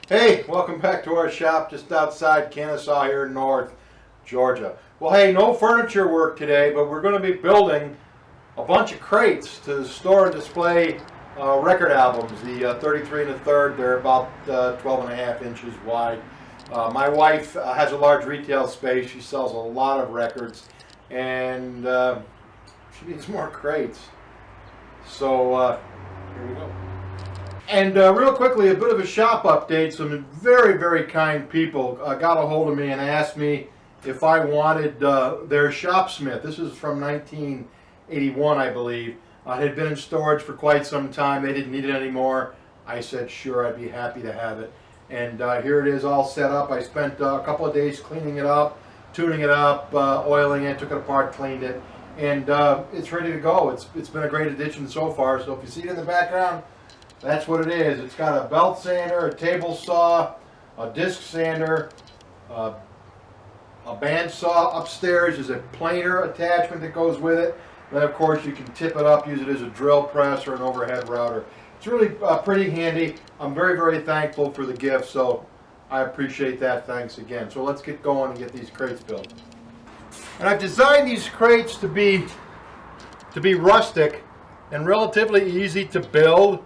Hey, welcome back to our shop just outside Kennesaw here in North Georgia. Well, hey, no furniture work today, but we're going to be building a bunch of crates to store and display record albums. The 33 1/3, they're about 12 and a half inches wide. My wife has a large retail space. She sells a lot of records, and she needs more crates. So here we go. And real quickly, a bit of a shop update. Some very, very kind people got a hold of me and asked me if I wanted their shopsmith. This is from 1981, I believe. It had been in storage for quite some time. They didn't need it anymore. I said, sure, I'd be happy to have it. And here it is all set up. I spent a couple of days cleaning it up, tuning it up, oiling it, took it apart, cleaned it. And it's ready to go. It's been a great addition so far. So if you see it in the background, that's what it is. It's got a belt sander, a table saw, a disc sander, a band saw upstairs. There's a planer attachment that goes with it. Then of course you can tip it up, use it as a drill press or an overhead router. It's really pretty handy. I'm very, very thankful for the gift, so I appreciate that. Thanks again. So let's get going and get these crates built. And I've designed these crates to be rustic and relatively easy to build.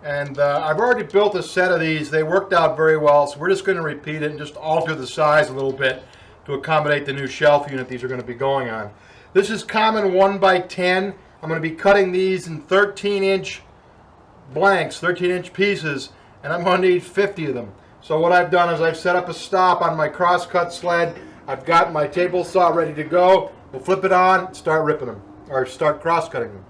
And I've already built a set of these. They worked out very well, so we're just going to repeat it and just alter the size a little bit to accommodate the new shelf unit these are going to be going on. This is common 1x10. I'm going to be cutting these in 13-inch blanks, 13-inch pieces, and I'm going to need 50 of them. So what I've done is I've set up a stop on my cross-cut sled. I've got my table saw ready to go. We'll flip it on, start ripping them, or start cross-cutting them.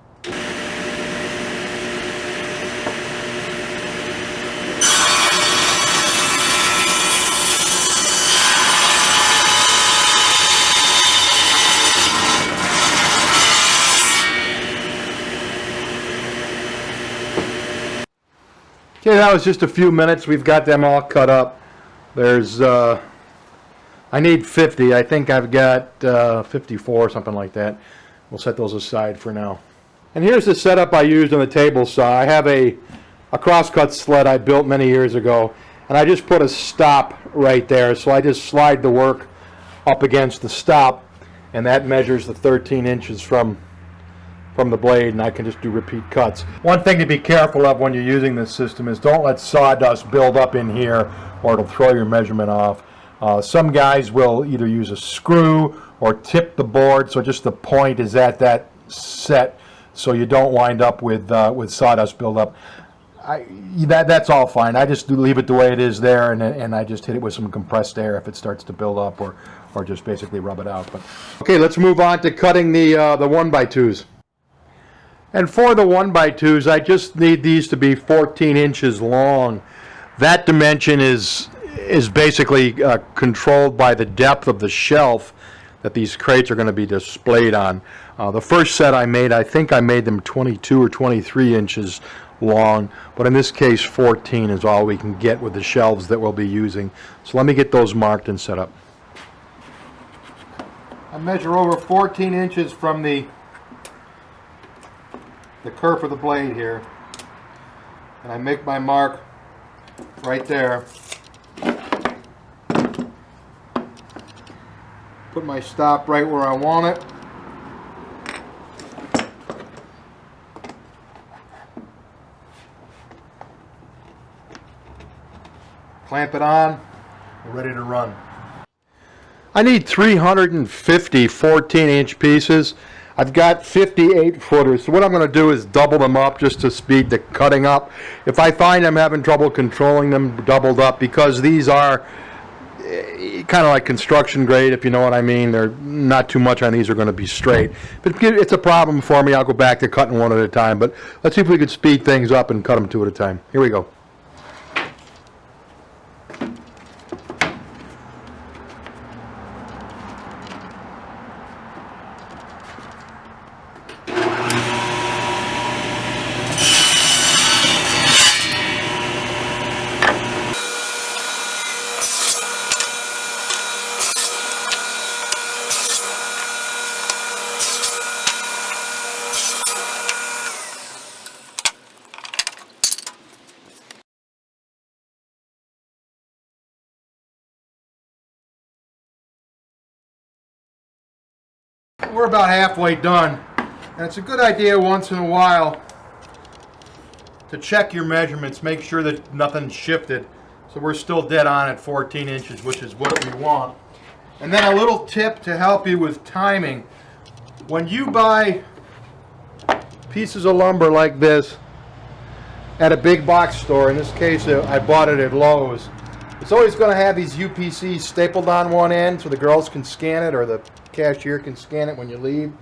Okay, that was just a few minutes. We've got them all cut up. There's, I need 50. I think I've got 54, something like that. We'll set those aside for now. And here's the setup I used on the table saw. I have a crosscut sled I built many years ago, and I just put a stop right there. So I just slide the work up against the stop, and that measures the 13 inches from the blade, and I can just do repeat cuts. One thing to be careful of when you're using this system is don't let sawdust build up in here or it'll throw your measurement off. Some guys will either use a screw or tip the board so just the point is at that set so you don't wind up with sawdust buildup. That's all fine. I just leave it the way it is there, and I just hit it with some compressed air if it starts to build up, or just basically rub it out. But okay, let's move on to cutting the 1x2s. And for the 1x2s, I just need these to be 14 inches long. That dimension is basically controlled by the depth of the shelf that these crates are going to be displayed on. The first set I made, I think I made them 22 or 23 inches long, but in this case 14 is all we can get with the shelves that we'll be using. So let me get those marked and set up. I measure over 14 inches from the kerf of the blade here, and I make my mark right there. Put my stop right where I want it. Clamp it on, we're ready to run. I need 350 14-inch pieces. I've got 58 footers, so what I'm going to do is double them up just to speed the cutting up. If I find I'm having trouble controlling them doubled up, because these are kind of like construction grade, if you know what I mean. They're not too much on these are going to be straight. But if it's a problem for me, I'll go back to cutting one at a time. But let's see if we could speed things up and cut them two at a time. Here we go. we're about halfway done. And it's a good idea once in a while to check your measurements, make sure that nothing's shifted. So we're still dead on at 14 inches, which is what we want. And then a little tip to help you with timing. When you buy pieces of lumber like this at a big box store, in this case I bought it at Lowe's, it's always going to have these UPCs stapled on one end so the girls can scan it or the cashier can scan it when you leave.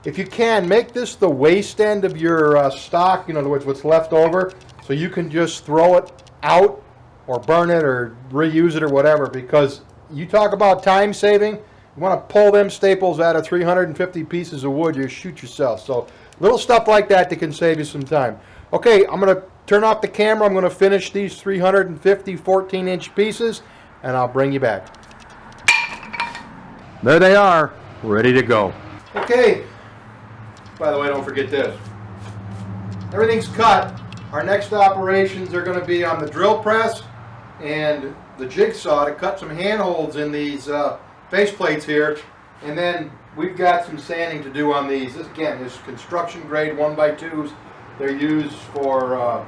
If you can, make this the waste end of your stock, in other words, what's left over, so you can just throw it out or burn it or reuse it or whatever, because you talk about time saving, you want to pull them staples out of 350 pieces of wood, you shoot yourself. So little stuff like that can save you some time. Okay, I'm going to turn off the camera. I'm going to finish these 350 14-inch pieces, and I'll bring you back. There they are, ready to go. Okay, by the way, don't forget this. Everything's cut. Our next operations are going to be on the drill press and the jigsaw to cut some handholds in these face plates here, and then we've got some sanding to do on these. This, again, is construction grade 1x2s. They're used for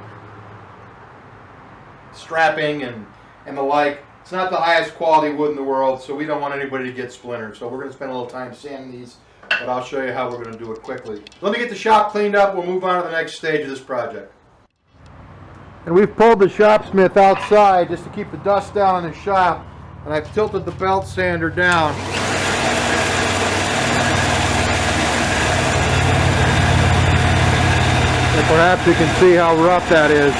strapping and the like. It's not the highest quality wood in the world, so we don't want anybody to get splintered. So we're going to spend a little time sanding these, but I'll show you how we're going to do it quickly. Let me get the shop cleaned up. We'll move on to the next stage of this project. And we've pulled the shopsmith outside just to keep the dust down in the shop, and I've tilted the belt sander down. And perhaps you can see how rough that is.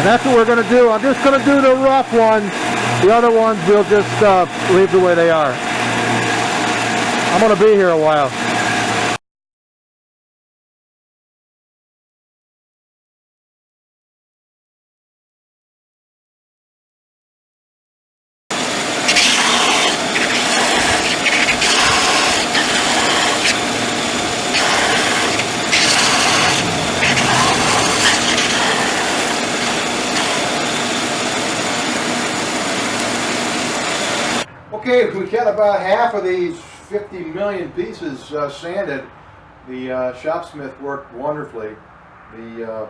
That's what we're going to do. I'm just going to do the rough ones. The other ones we'll just leave the way they are. I'm going to be here a while. Okay, we got about half of these 50 million pieces sanded. The shopsmith worked wonderfully. The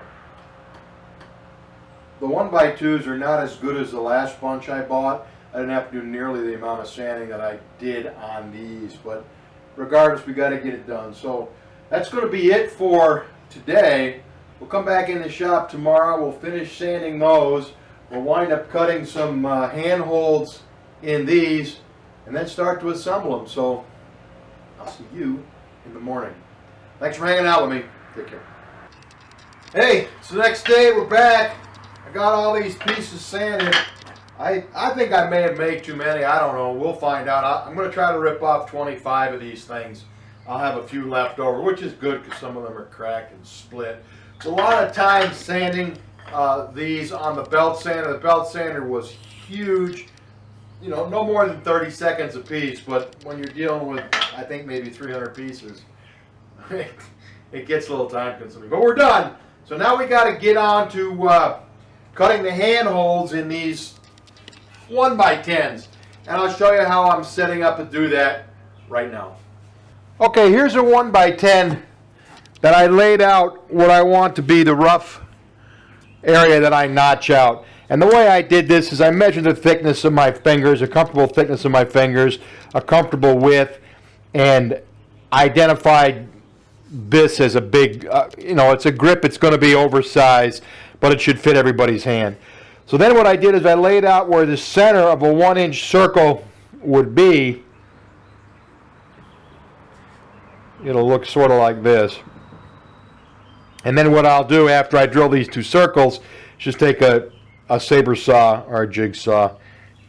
1x2s are not as good as the last bunch I bought. I didn't have to do nearly the amount of sanding that I did on these, but regardless, we got to get it done. So that's going to be it for today. We'll come back in the shop tomorrow. We'll finish sanding those. We'll wind up cutting some handholds in these, and then start to assemble them. So I'll see you in the morning. Thanks for hanging out with me. Take care. Hey, it's the next day. We're back. I got all these pieces sanded. I think I may have made too many. I don't know. We'll find out. I'm going to try to rip off 25 of these things. I'll have a few left over, which is good because some of them are cracked and split. It's a lot of time sanding these on the belt sander. The belt sander was huge. You know, no more than 30 seconds a piece, but when you're dealing with, I think, maybe 300 pieces, it gets a little time consuming. But we're done. So now we got to get on to cutting the handholds in these 1x10s. And I'll show you how I'm setting up to do that right now. Okay, here's a 1x10 that I laid out what I want to be the rough area that I notch out. And the way I did this is I measured the thickness of my fingers, a comfortable thickness of my fingers, a comfortable width, and identified this as a big, you know, it's a grip, it's going to be oversized, but it should fit everybody's hand. So then what I did is I laid out where the center of a 1-inch circle would be. It'll look sort of like this. And then what I'll do after I drill these two circles is just take a saber saw or a jigsaw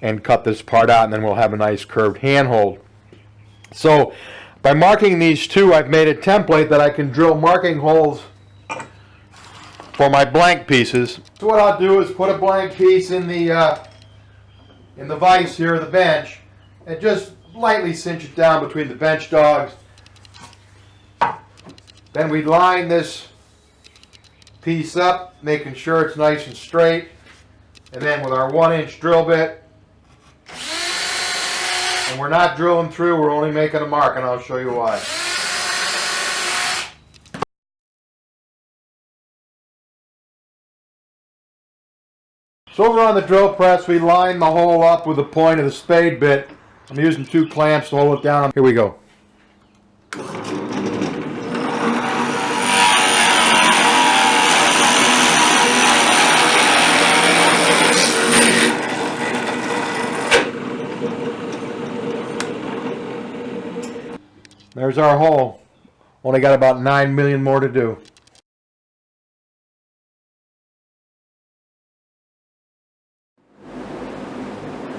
and cut this part out, and then we'll have a nice curved handhold. So by marking these two, I've made a template that I can drill marking holes for my blank pieces. So what I'll do is put a blank piece in the vise here of the bench and just lightly cinch it down between the bench dogs. Then we line this piece up, making sure it's nice and straight. And then with our 1-inch drill bit, and we're not drilling through, we're only making a mark, and I'll show you why. So over on the drill press, we line the hole up with the point of the spade bit. I'm using 2 clamps to hold it down. Here we go. There's our hole. Only got about 9 million more to do.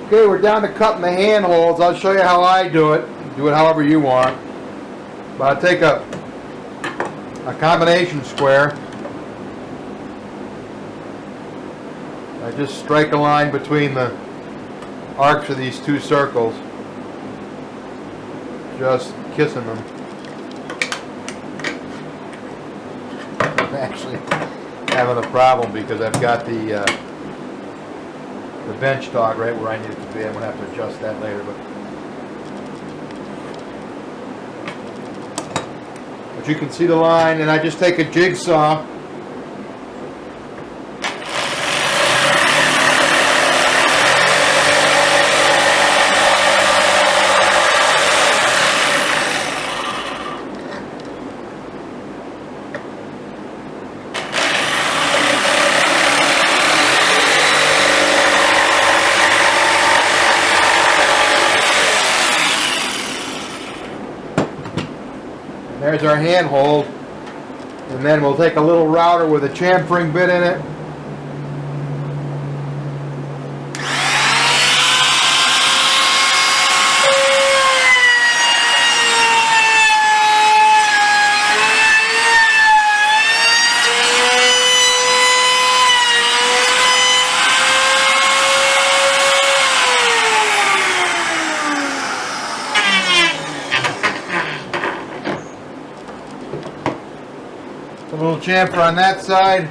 Okay, we're down to cutting the hand holes. I'll show you how I do it. Do it however you want. But I take a combination square. I just strike a line between the arcs of these 2 circles. Just kissing them. I'm actually having a problem because I've got the bench dog right where I need it to be. I'm going to have to adjust that later. But you can see the line, and I just take a jigsaw. There's our handhold, and then we'll take a little router with a chamfering bit in it. A little chamfer on that side.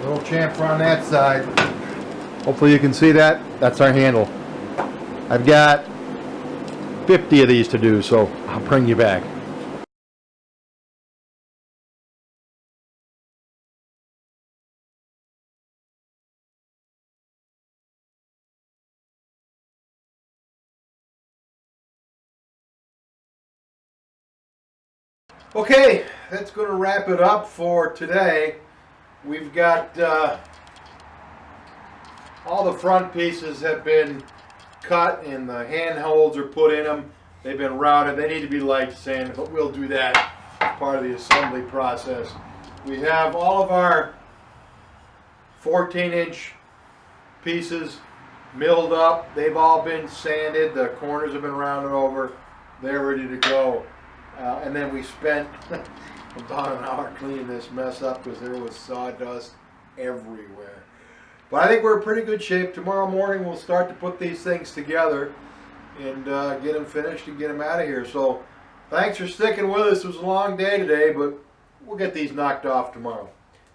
Little chamfer on that side. Hopefully you can see that. That's our handle. I've got 50 of these to do, so I'll bring you back. Okay, that's going to wrap it up for today. We've got all the front pieces have been cut and the handholds are put in them. They've been routed. They need to be light sanded, but we'll do that as part of the assembly process. We have all of our 14-inch pieces milled up. They've all been sanded. The corners have been rounded over. They're ready to go. And then we spent about an hour cleaning this mess up because there was sawdust everywhere. But I think we're in pretty good shape. Tomorrow morning we'll start to put these things together and get them finished and get them out of here. So thanks for sticking with us. It was a long day today, but we'll get these knocked off tomorrow.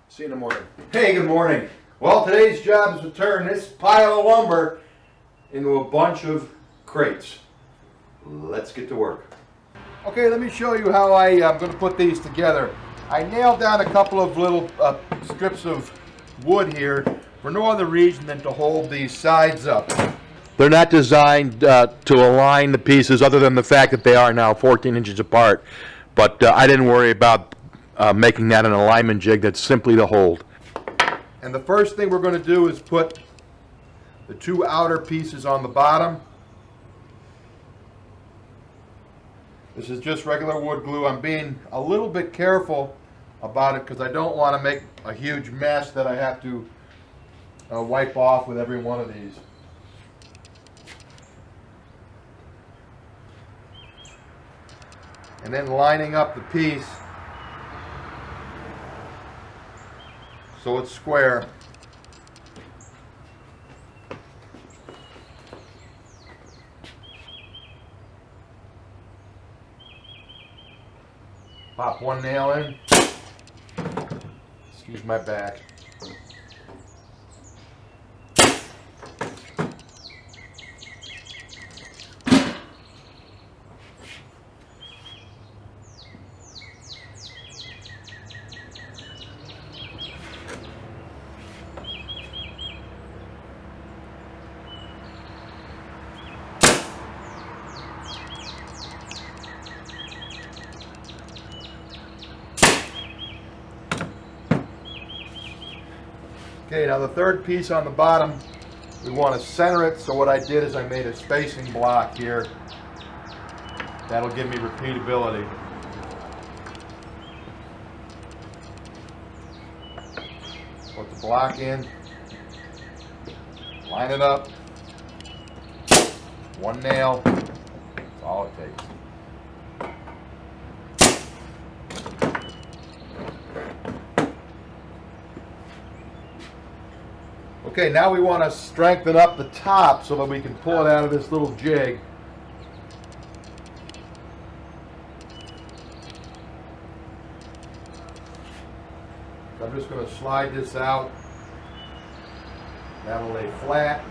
See you in the morning. Hey, good morning. Well, today's job is to turn this pile of lumber into a bunch of crates. Let's get to work. Okay, let me show you how I'm going to put these together. I nailed down a couple of little strips of wood here for no other reason than to hold these sides up. They're not designed to align the pieces other than the fact that they are now 14 inches apart. But I didn't worry about making that an alignment jig that's simply to hold. And the first thing we're going to do is put the two outer pieces on the bottom. This is just regular wood glue. I'm being a little bit careful about it because I don't want to make a huge mess that I have to wipe off with every one of these. And then lining up the piece so it's square. Pop one nail in. Excuse my back. Okay, now the third piece on the bottom, we want to center it, so what I did is I made a spacing block here. That'll give me repeatability. Put the block in, line it up, one nail, that's all it takes. Okay, now we want to strengthen up the top so that we can pull it out of this little jig. So I'm just going to slide this out. That'll lay flat.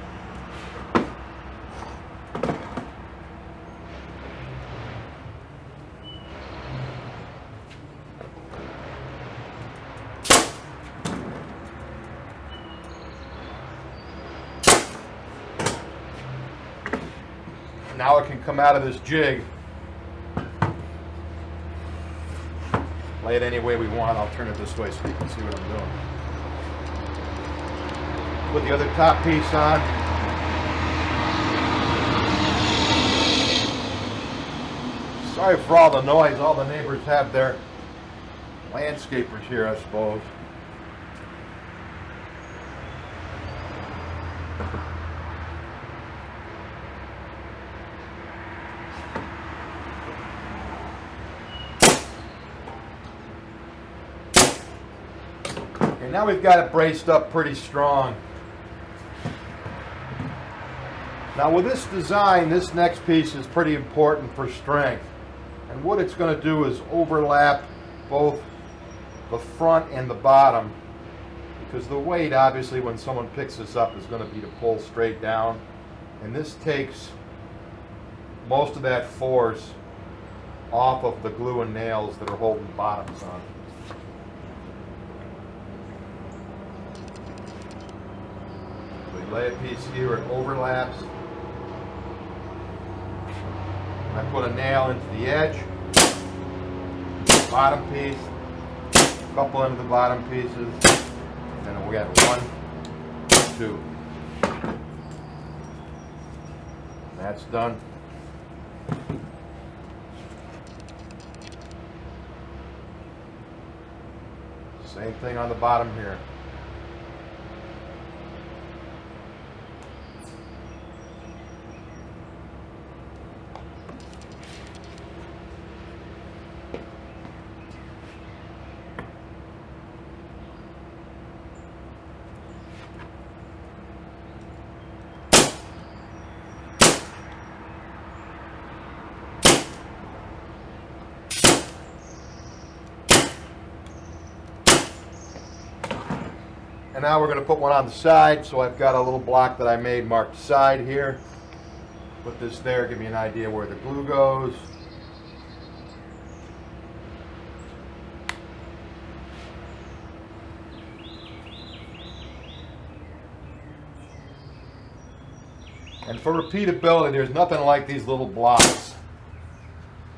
Now it can come out of this jig. Lay it any way we want. I'll turn it this way so you can see what I'm doing. Put the other top piece on. Sorry for all the noise. All the neighbors have their landscapers here, I suppose. Okay, now we've got it braced up pretty strong. Now with this design, this next piece is pretty important for strength. And what it's going to do is overlap both the front and the bottom, because the weight, obviously, when someone picks this up is going to be to pull straight down. And this takes most of that force off of the glue and nails that are holding the bottoms on. So you lay a piece here, it overlaps. I put a nail into the edge, bottom piece, a couple into the bottom pieces, and then we got 1, 2. That's done. Same thing on the bottom here. And now we're going to put one on the side, so I've got a little block that I made marked side here. Put this there, give you an idea where the glue goes. And for repeatability, there's nothing like these little blocks.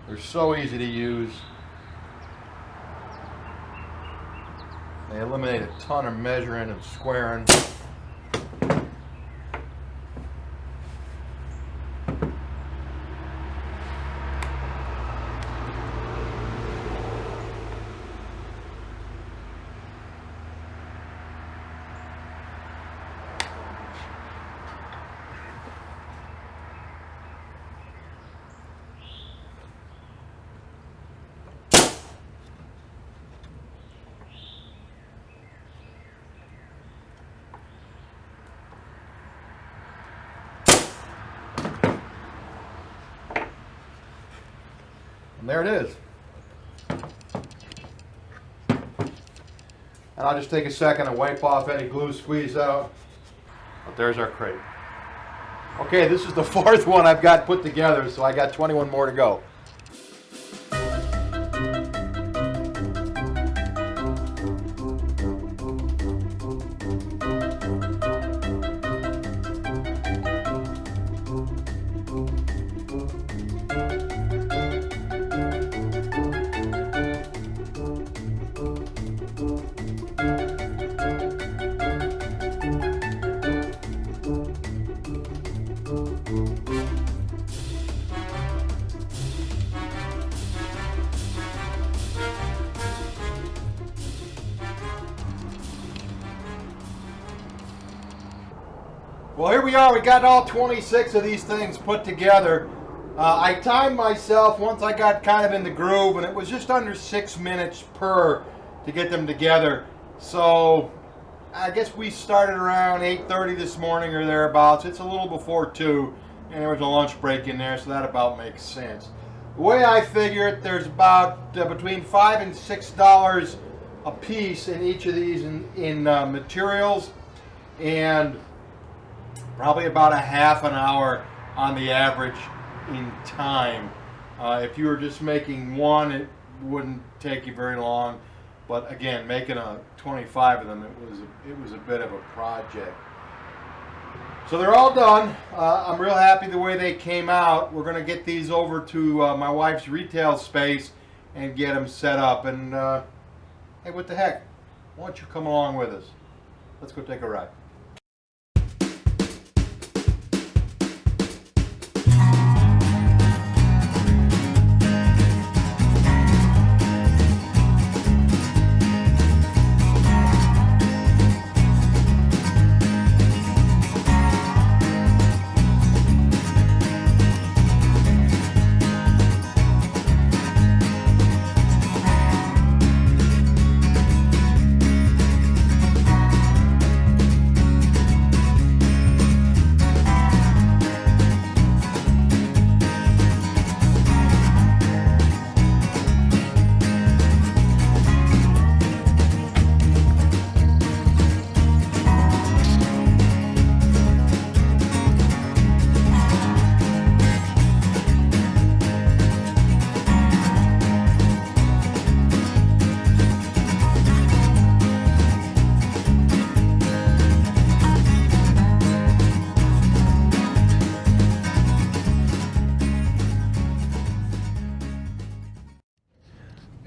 They're so easy to use. They eliminate a ton of measuring and squaring. And there it is. And I'll just take a second and wipe off any glue squeeze out. But there's our crate. Okay, this is the fourth one I've got put together, so I got 21 more to go. Well, here we are. We got all 26 of these things put together. I timed myself once I got kind of in the groove, and it was just under 6 minutes per to get them together. So I guess we started around 8:30 this morning or thereabouts. It's a little before 2, and there was a lunch break in there, so that about makes sense. The way I figure it, there's about between $5 and $6 a piece in each of these in materials, and probably about a half an hour on the average in time. If you were just making one, it wouldn't take you very long. But again, making 25 of them, it was a bit of a project. So they're all done. I'm real happy the way they came out. We're going to get these over to my wife's retail space and get them set up. And hey, what the heck? Why don't you come along with us? Let's go take a ride.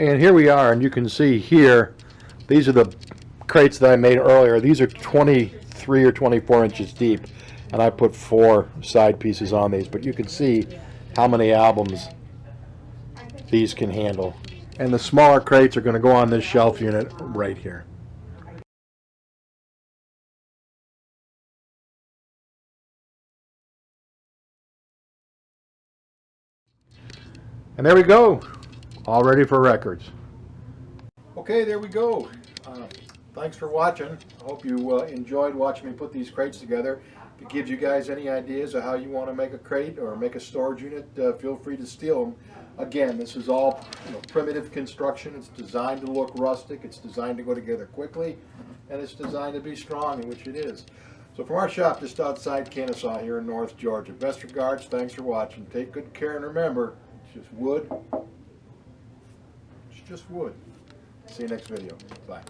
And here we are, and you can see here, these are the crates that I made earlier. These are 23 or 24 inches deep, and I put 4 side pieces on these, but you can see how many albums these can handle. And the smaller crates are going to go on this shelf unit right here. And there we go, all ready for records. Okay, there we go. Thanks for watching. I hope you enjoyed watching me put these crates together. If it gives you guys any ideas of how you want to make a crate or make a storage unit, feel free to steal them. Again, this is all primitive construction. It's designed to look rustic. It's designed to go together quickly, and it's designed to be strong, which it is. So from our shop just outside Kennesaw here in North Georgia, best regards, thanks for watching. Take good care, and remember, it's just wood. It's just wood. See you next video. Bye.